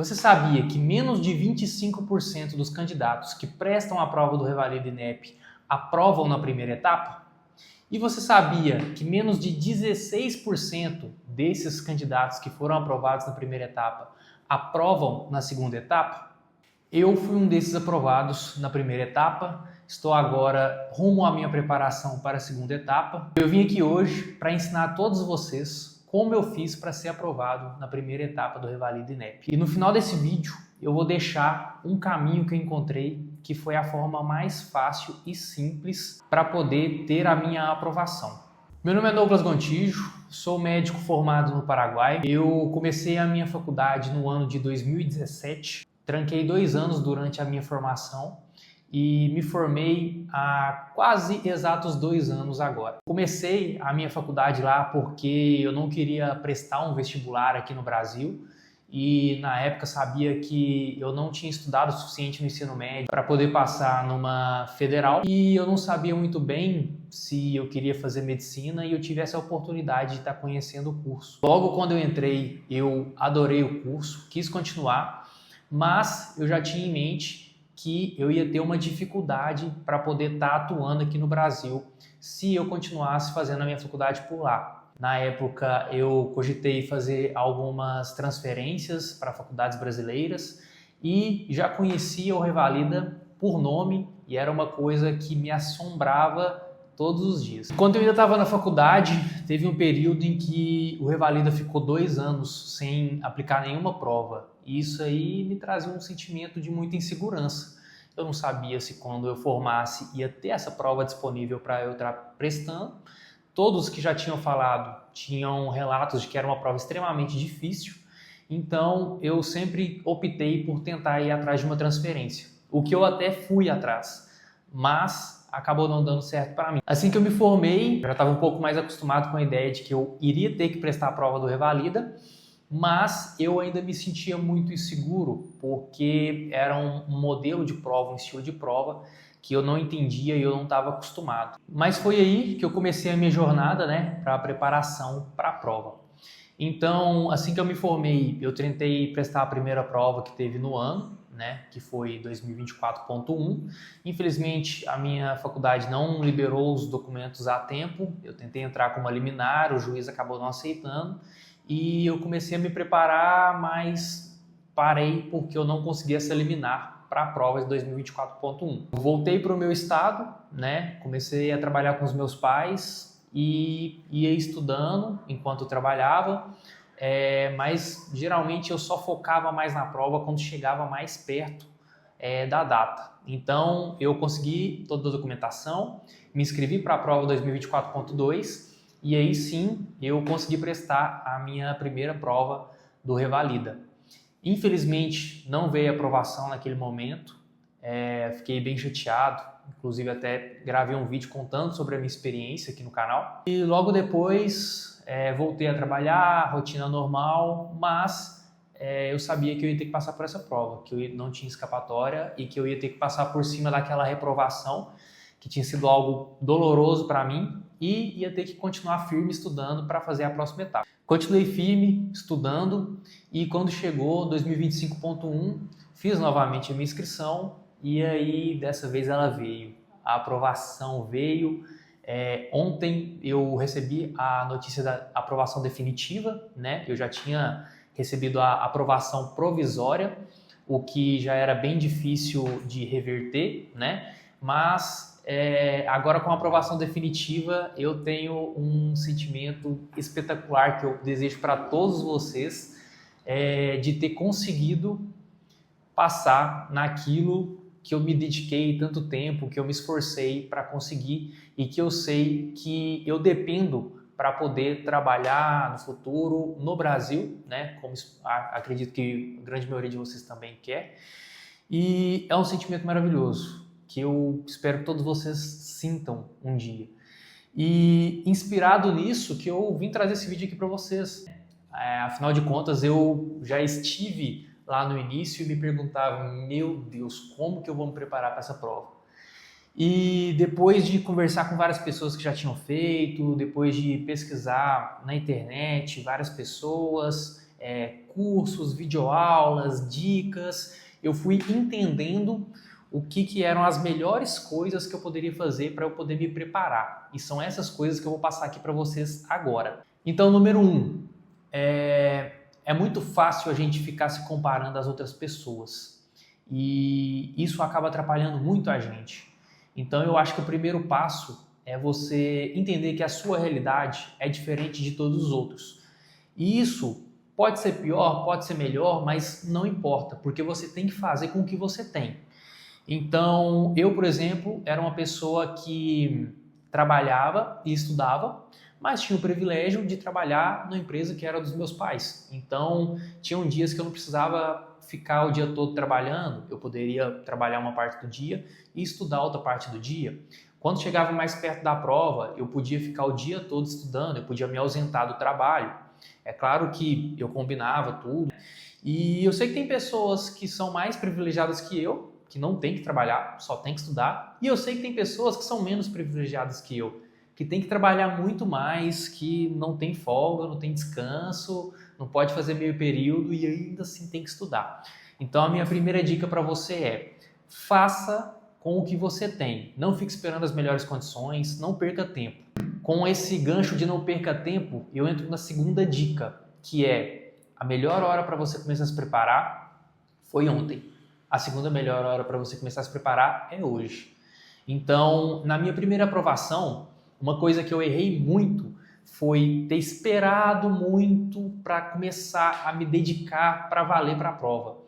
Você sabia que menos de 25% dos candidatos que prestam a prova do Revalida INEP aprovam na primeira etapa? E você sabia que menos de 16% desses candidatos que foram aprovados na primeira etapa aprovam na segunda etapa? Eu fui um desses aprovados na primeira etapa, estou agora rumo à minha preparação para a segunda etapa. Eu vim aqui hoje para ensinar a todos vocês como eu fiz para ser aprovado na primeira etapa do Revalida INEP. E no final desse vídeo eu vou deixar um caminho que eu encontrei que foi a forma mais fácil e simples para poder ter a minha aprovação. Meu nome é Douglas Gontijo, sou médico formado no Paraguai. Eu comecei a minha faculdade no ano de 2017, tranquei 2 anos durante a minha formação e me formei há quase exatos 2 anos agora. Comecei a minha faculdade lá porque eu não queria prestar um vestibular aqui no Brasil e na época sabia que eu não tinha estudado o suficiente no ensino médio para poder passar numa federal e eu não sabia muito bem se eu queria fazer medicina e eu tive essa oportunidade de estar conhecendo o curso. Logo quando eu entrei, eu adorei o curso, quis continuar, mas eu já tinha em mente que eu ia ter uma dificuldade para poder estar atuando aqui no Brasil se eu continuasse fazendo a minha faculdade por lá. Na época eu cogitei fazer algumas transferências para faculdades brasileiras e já conhecia o Revalida por nome e era uma coisa que me assombrava todos os dias. Quando eu ainda estava na faculdade, teve um período em que o Revalida ficou 2 anos sem aplicar nenhuma prova. E isso aí me trazia um sentimento de muita insegurança. Eu não sabia se quando eu formasse ia ter essa prova disponível para eu estar prestando. Todos que já tinham falado tinham relatos de que era uma prova extremamente difícil. Então eu sempre optei por tentar ir atrás de uma transferência. O que eu até fui atrás, mas acabou não dando certo para mim. Assim que eu me formei, já estava um pouco mais acostumado com a ideia de que eu iria ter que prestar a prova do Revalida, mas eu ainda me sentia muito inseguro, porque era um modelo de prova, um estilo de prova que eu não entendia e eu não estava acostumado. Mas foi aí que eu comecei a minha jornada, para a preparação para a prova. Então, assim que eu me formei, eu tentei prestar a primeira prova que teve no ano, que foi 2024.1. Infelizmente, a minha faculdade não liberou os documentos a tempo. Eu tentei entrar com uma liminar, o juiz acabou não aceitando. E eu comecei a me preparar, mas parei porque eu não conseguia essa liminar para a prova de 2024.1. Voltei para o meu estado, comecei a trabalhar com os meus pais e ia estudando enquanto eu trabalhava, mas geralmente eu só focava mais na prova quando chegava mais perto da data. Então eu consegui toda a documentação, me inscrevi para a prova 2024.2 e aí sim eu consegui prestar a minha primeira prova do Revalida. Infelizmente não veio aprovação naquele momento, fiquei bem chateado, inclusive até gravei um vídeo contando sobre a minha experiência aqui no canal. E logo depois voltei a trabalhar, rotina normal, mas eu sabia que eu ia ter que passar por essa prova, que eu não tinha escapatória e que eu ia ter que passar por cima daquela reprovação, que tinha sido algo doloroso para mim, e ia ter que continuar firme estudando para fazer a próxima etapa. Continuei firme, estudando, e quando chegou 2025.1, fiz novamente a minha inscrição, e aí dessa vez ela veio. A aprovação veio. Ontem eu recebi a notícia da aprovação definitiva, Eu já tinha recebido a aprovação provisória, o que já era bem difícil de reverter, Mas agora com a aprovação definitiva eu tenho um sentimento espetacular que eu desejo para todos vocês, de ter conseguido passar naquilo que eu me dediquei tanto tempo, que eu me esforcei para conseguir e que eu sei que eu dependo para poder trabalhar no futuro no Brasil, como acredito que a grande maioria de vocês também quer. E é um sentimento maravilhoso que eu espero que todos vocês sintam um dia. E inspirado nisso que eu vim trazer esse vídeo aqui para vocês. Afinal de contas, eu já estive lá no início e me perguntava, meu Deus, como que eu vou me preparar para essa prova? E depois de conversar com várias pessoas que já tinham feito, depois de pesquisar na internet, várias pessoas, cursos, videoaulas, dicas. Eu fui entendendo o que eram as melhores coisas que eu poderia fazer para eu poder me preparar. E são essas coisas que eu vou passar aqui para vocês agora. Então, número 1, é muito fácil a gente ficar se comparando às outras pessoas. E isso acaba atrapalhando muito a gente. Então, eu acho que o primeiro passo é você entender que a sua realidade é diferente de todos os outros. E isso pode ser pior, pode ser melhor, mas não importa, porque você tem que fazer com o que você tem. Então, eu, por exemplo, era uma pessoa que trabalhava e estudava, mas tinha o privilégio de trabalhar numa empresa que era dos meus pais. Então, tinham dias que eu não precisava ficar o dia todo trabalhando, eu poderia trabalhar uma parte do dia e estudar outra parte do dia. Quando chegava mais perto da prova, eu podia ficar o dia todo estudando, eu podia me ausentar do trabalho. É claro que eu combinava tudo. E eu sei que tem pessoas que são mais privilegiadas que eu, que não tem que trabalhar, só tem que estudar. E eu sei que tem pessoas que são menos privilegiadas que eu, que tem que trabalhar muito mais, que não tem folga, não tem descanso, não pode fazer meio período e ainda assim tem que estudar. Então a minha primeira dica para você é: faça com o que você tem. Não fique esperando as melhores condições, não perca tempo. Com esse gancho de não perca tempo, eu entro na segunda dica, que é: a melhor hora para você começar a se preparar foi ontem. A segunda melhor hora para você começar a se preparar é hoje. Então, na minha primeira aprovação, uma coisa que eu errei muito foi ter esperado muito para começar a me dedicar para valer para a prova.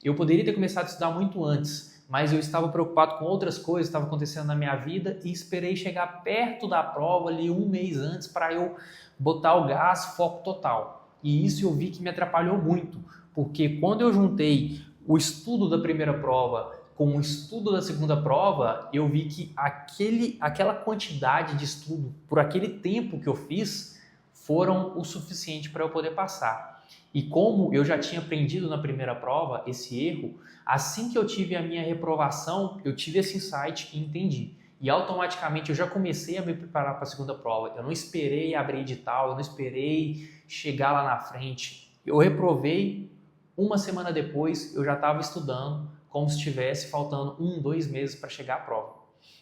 Eu poderia ter começado a estudar muito antes, mas eu estava preocupado com outras coisas que estavam acontecendo na minha vida e esperei chegar perto da prova ali um mês antes para eu botar o gás, foco total. E isso eu vi que me atrapalhou muito, porque quando eu juntei o estudo da primeira prova com o estudo da segunda prova, eu vi que aquela quantidade de estudo, por aquele tempo que eu fiz, foram o suficiente para eu poder passar. E como eu já tinha aprendido na primeira prova esse erro, assim que eu tive a minha reprovação, eu tive esse insight e entendi. E automaticamente eu já comecei a me preparar para a segunda prova. Eu não esperei abrir edital, eu não esperei chegar lá na frente. Eu reprovei, uma semana depois eu já estava estudando como se estivesse faltando 2 meses para chegar à prova.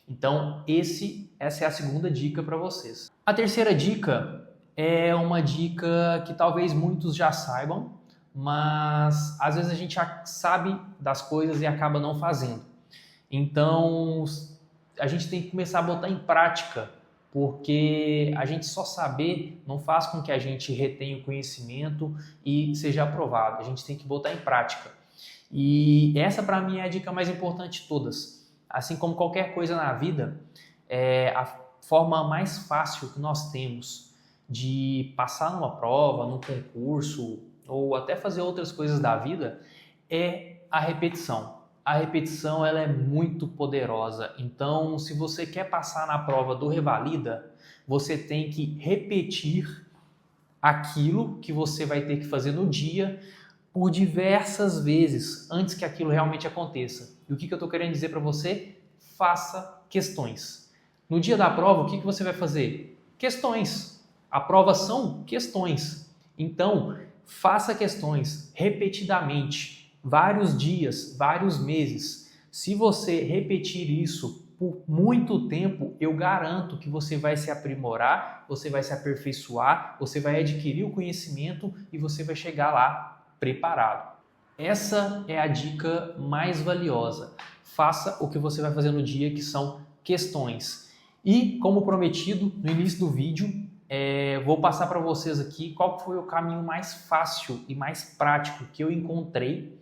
Então essa é a segunda dica para vocês. A terceira dica é uma dica que talvez muitos já saibam, mas às vezes a gente já sabe das coisas e acaba não fazendo. Então a gente tem que começar a botar em prática, porque a gente só saber não faz com que a gente retenha o conhecimento e seja aprovado. A gente tem que botar em prática. E essa para mim é a dica mais importante de todas. Assim como qualquer coisa na vida, a forma mais fácil que nós temos de passar numa prova, num concurso ou até fazer outras coisas da vida é a repetição. A repetição ela é muito poderosa. Então, se você quer passar na prova do Revalida, você tem que repetir aquilo que você vai ter que fazer no dia por diversas vezes antes que aquilo realmente aconteça. E o que eu estou querendo dizer para você? Faça questões. No dia da prova, o que você vai fazer? Questões. A prova são questões. Então, faça questões repetidamente. Vários dias, vários meses. Se você repetir isso por muito tempo, eu garanto que você vai se aprimorar, você vai se aperfeiçoar, você vai adquirir o conhecimento e você vai chegar lá preparado. Essa é a dica mais valiosa. Faça o que você vai fazer no dia, que são questões. E, como prometido no início do vídeo, vou passar para vocês aqui qual foi o caminho mais fácil e mais prático que eu encontrei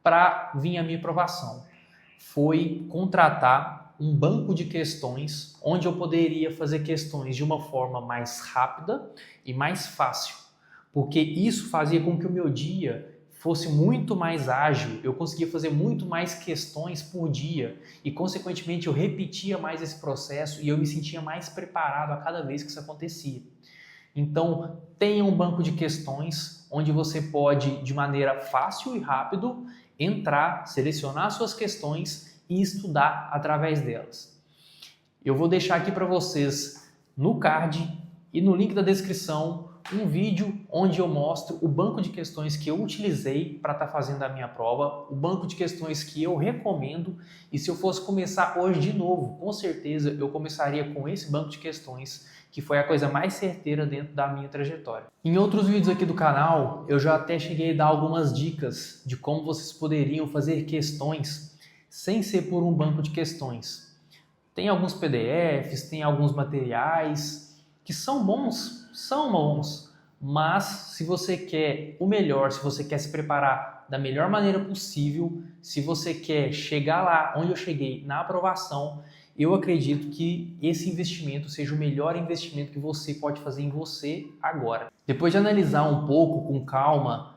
para vir a minha aprovação. Foi contratar um banco de questões onde eu poderia fazer questões de uma forma mais rápida e mais fácil, porque isso fazia com que o meu dia fosse muito mais ágil, eu conseguia fazer muito mais questões por dia e, consequentemente, eu repetia mais esse processo e eu me sentia mais preparado a cada vez que isso acontecia. Então, tenha um banco de questões onde você pode, de maneira fácil e rápido, entrar, selecionar suas questões e estudar através delas. Eu vou deixar aqui para vocês no card e no link da descrição um vídeo onde eu mostro o banco de questões que eu utilizei para estar fazendo a minha prova, o banco de questões que eu recomendo, e se eu fosse começar hoje de novo, com certeza eu começaria com esse banco de questões, que foi a coisa mais certeira dentro da minha trajetória. Em outros vídeos aqui do canal, eu já até cheguei a dar algumas dicas de como vocês poderiam fazer questões sem ser por um banco de questões. Tem alguns PDFs, tem alguns materiais que são bons, mas se você quer o melhor, se você quer se preparar da melhor maneira possível, se você quer chegar lá onde eu cheguei na aprovação, eu acredito que esse investimento seja o melhor investimento que você pode fazer em você agora. Depois de analisar um pouco com calma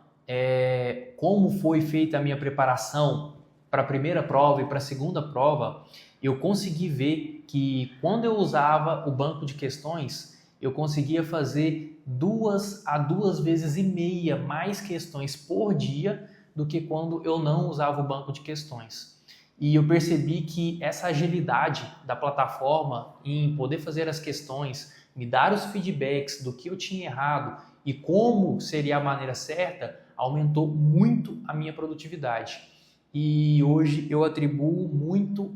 como foi feita a minha preparação para a primeira prova e para a segunda prova, eu consegui ver que quando eu usava o banco de questões, eu conseguia fazer 2 a 2,5 vezes mais questões por dia do que quando eu não usava o banco de questões. E eu percebi que essa agilidade da plataforma em poder fazer as questões, me dar os feedbacks do que eu tinha errado e como seria a maneira certa, aumentou muito a minha produtividade. E hoje eu atribuo muito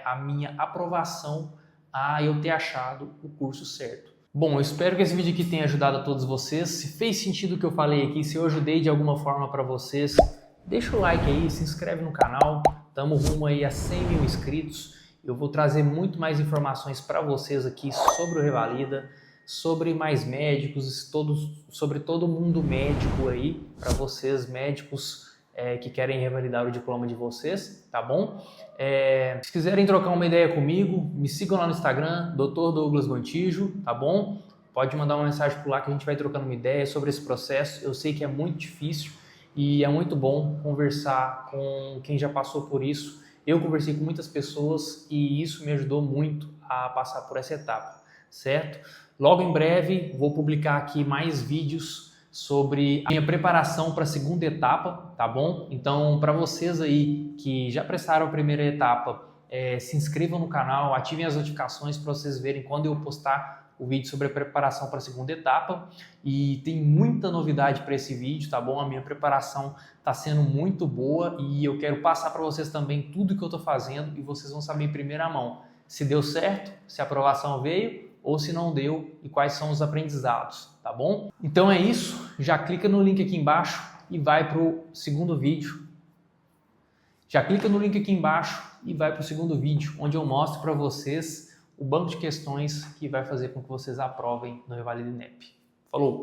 a minha aprovação a eu ter achado o curso certo. Bom, eu espero que esse vídeo aqui tenha ajudado a todos vocês. Se fez sentido o que eu falei aqui, se eu ajudei de alguma forma para vocês, deixa o like aí, se inscreve no canal. Estamos rumo aí a 100 mil inscritos. Eu vou trazer muito mais informações para vocês aqui sobre o Revalida, sobre mais médicos, sobre todo mundo médico aí, para vocês médicos que querem revalidar o diploma de vocês, tá bom? Se quiserem trocar uma ideia comigo, me sigam lá no Instagram, Dr. Douglas Gontijo, tá bom? Pode mandar uma mensagem por lá que a gente vai trocando uma ideia sobre esse processo. Eu sei que é muito difícil e é muito bom conversar com quem já passou por isso. Eu conversei com muitas pessoas e isso me ajudou muito a passar por essa etapa, certo? Logo em breve vou publicar aqui mais vídeos sobre a minha preparação para a segunda etapa, tá bom? Então, para vocês aí que já prestaram a primeira etapa, se inscrevam no canal, ativem as notificações para vocês verem quando eu postar o vídeo sobre a preparação para a segunda etapa. E tem muita novidade para esse vídeo, tá bom? A minha preparação está sendo muito boa e eu quero passar para vocês também tudo que eu estou fazendo e vocês vão saber em primeira mão se deu certo, se a aprovação veio ou se não deu e quais são os aprendizados, tá bom? Então é isso, já clica no link aqui embaixo e vai para o segundo vídeo. Já clica no link aqui embaixo e vai para o segundo vídeo, onde eu mostro para vocês o banco de questões que vai fazer com que vocês aprovem no Revalida INEP. Falou!